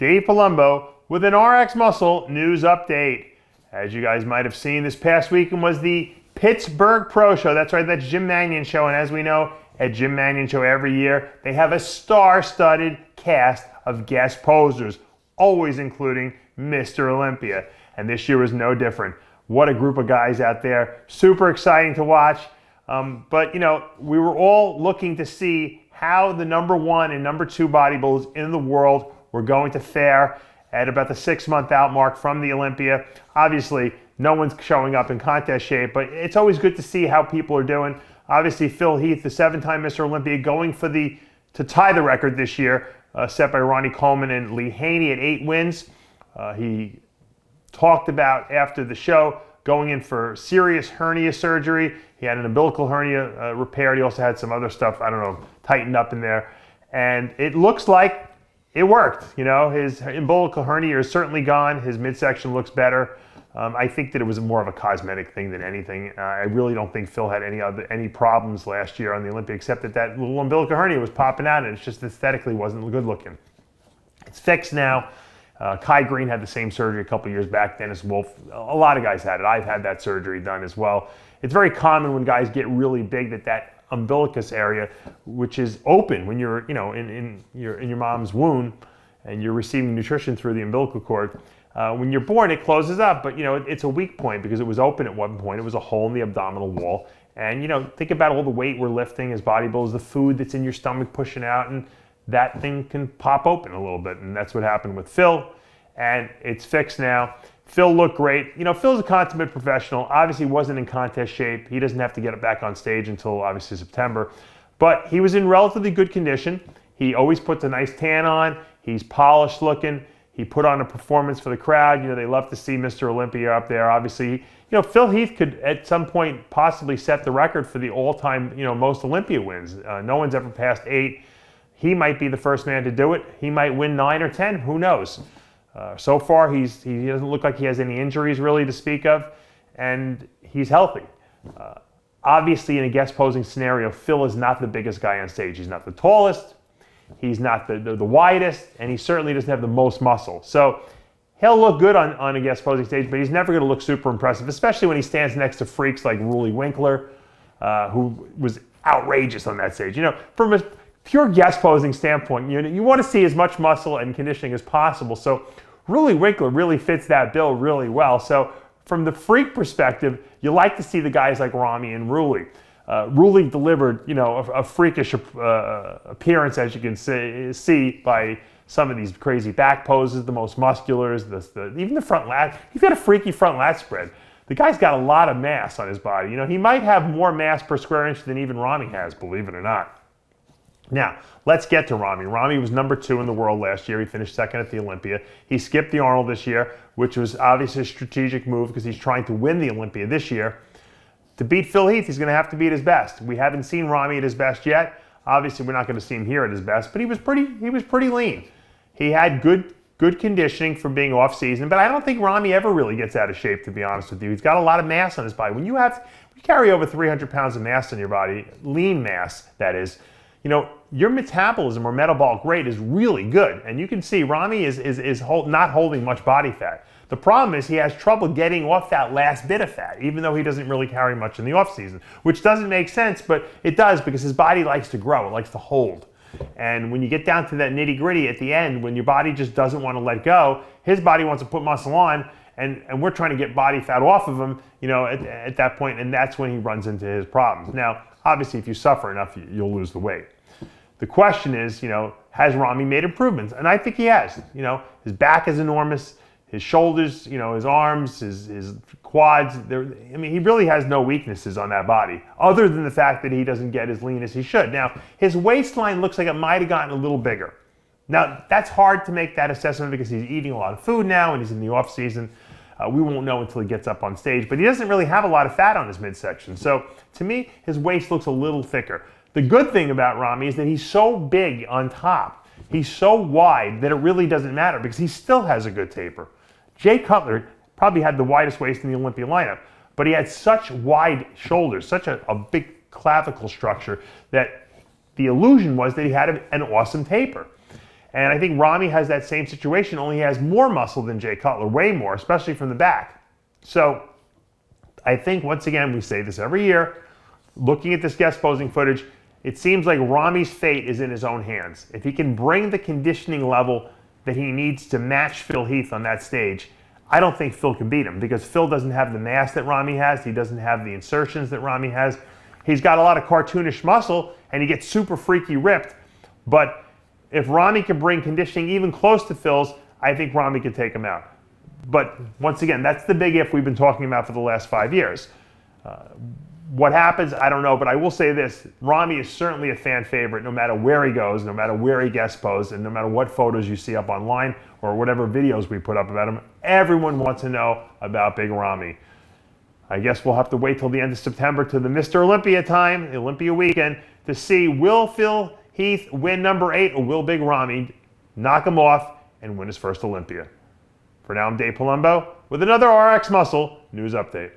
Dave Palumbo with an RxMuscle news update. As you guys might have seen, this past weekend was the Pittsburgh Pro Show. That's right, that's Jim Manion Show. And as we know, at Jim Manion Show every year, they have a star-studded cast of guest posers, always including Mr. Olympia. And this year was no different. What a group of guys out there. Super exciting to watch. But, you know, we were all looking to see how the number 1 and number 2 bodybuilders in the world were going to fare at about the 6-month out mark from the Olympia. Obviously, no one's showing up in contest shape, but it's always good to see how people are doing. Obviously, Phil Heath, the 7-time Mr. Olympia, going for to tie the record this year, set by Ronnie Coleman and Lee Haney at 8 wins. He talked about after the show going in for serious hernia surgery. He had an umbilical hernia repaired. He also had some other stuff, I don't know, tightened up in there. And it looks like it worked. You know, his umbilical hernia is certainly gone. His midsection looks better. I think that it was more of a cosmetic thing than anything. I really don't think Phil had any problems last year on the Olympia, except that little umbilical hernia was popping out and it just aesthetically wasn't good looking. It's fixed now. Kai Green had the same surgery a couple years back. Dennis Wolf, a lot of guys had it. I've had that surgery done as well. It's very common when guys get really big that umbilicus area, which is open when you're, you know, in your mom's womb and you're receiving nutrition through the umbilical cord. When you're born, it closes up, but you know it's a weak point because it was open at one point. It was a hole in the abdominal wall, and you know, think about all the weight we're lifting as bodybuilders, the food that's in your stomach pushing out, and that thing can pop open a little bit, and that's what happened with Phil, and it's fixed now. Phil looked great. You know, Phil's a consummate professional. Obviously wasn't in contest shape. He doesn't have to get it back on stage until obviously September, but he was in relatively good condition. He always puts a nice tan on. He's polished looking. He put on a performance for the crowd. You know, they love to see Mr. Olympia up there. Obviously, you know, Phil Heath could at some point possibly set the record for the all-time, you know, most Olympia wins. No one's ever passed 8. He might be the first man to do it. He might win 9 or 10. Who knows? So far, he doesn't look like he has any injuries really to speak of, and he's healthy. Obviously, in a guest posing scenario, Phil is not the biggest guy on stage. He's not the tallest. He's not the widest, and he certainly doesn't have the most muscle. So he'll look good on a guest posing stage, but he's never going to look super impressive, especially when he stands next to freaks like Roelly Winklaar, who was outrageous on that stage. You know, from a pure guest posing standpoint, you want to see as much muscle and conditioning as possible. So Roelly Winklaar really fits that bill really well. So from the freak perspective, you like to see the guys like Ramy and Roelly. Roelly delivered, you know, a freakish appearance, as you can see by some of these crazy back poses, the most musculars, even the front lat. He's got a freaky front lat spread. The guy's got a lot of mass on his body. You know, he might have more mass per square inch than even Ramy has, believe it or not. Now, let's get to Ramy. Ramy was number 2 in the world last year. He finished 2nd at the Olympia. He skipped the Arnold this year, which was obviously a strategic move because he's trying to win the Olympia this year. To beat Phil Heath, he's going to have to be at his best. We haven't seen Ramy at his best yet. Obviously, we're not going to see him here at his best, but he was pretty lean. He had good conditioning from being off season, but I don't think Ramy ever really gets out of shape, to be honest with you. He's got a lot of mass on his body. When you carry over 300 pounds of mass on your body, lean mass, that is, you know, your metabolism or metabolic rate is really good. And you can see Ramy is not holding much body fat. The problem is he has trouble getting off that last bit of fat, even though he doesn't really carry much in the off season, which doesn't make sense, but it does because his body likes to grow, it likes to hold. And when you get down to that nitty gritty at the end, when your body just doesn't want to let go, his body wants to put muscle on, and we're trying to get body fat off of him, you know, at that point, and that's when he runs into his problems. Now, obviously, if you suffer enough, you'll lose the weight. The question is, you know, has Ramy made improvements? And I think he has. You know, his back is enormous. His shoulders, you know, his arms, his quads, I mean, he really has no weaknesses on that body, other than the fact that he doesn't get as lean as he should. Now, his waistline looks like it might have gotten a little bigger. Now, that's hard to make that assessment because he's eating a lot of food now and he's in the off season. We won't know until he gets up on stage, but he doesn't really have a lot of fat on his midsection. So, to me, his waist looks a little thicker. The good thing about Ramy is that he's so big on top. He's so wide that it really doesn't matter because he still has a good taper. Jay Cutler probably had the widest waist in the Olympia lineup, but he had such wide shoulders, such a big clavicle structure that the illusion was that he had an awesome taper. And I think Ramy has that same situation, only he has more muscle than Jay Cutler, way more, especially from the back. So I think, once again, we say this every year, looking at this guest posing footage, it seems like Ramy's fate is in his own hands. If he can bring the conditioning level that he needs to match Phil Heath on that stage, I don't think Phil can beat him, because Phil doesn't have the mass that Ramy has. He doesn't have the insertions that Ramy has. He's got a lot of cartoonish muscle, and he gets super freaky ripped. But if Ramy can bring conditioning even close to Phil's, I think Ramy can take him out. But once again, that's the big if we've been talking about for the last 5 years. What happens, I don't know, but I will say this. Ramy is certainly a fan favorite no matter where he goes, no matter where he guest poses, and no matter what photos you see up online or whatever videos we put up about him. Everyone wants to know about Big Ramy. I guess we'll have to wait till the end of September to the Mr. Olympia time, the Olympia weekend, to see will Phil Heath win number 8 or will Big Ramy knock him off and win his first Olympia. For now, I'm Dave Palumbo with another RxMuscle news update.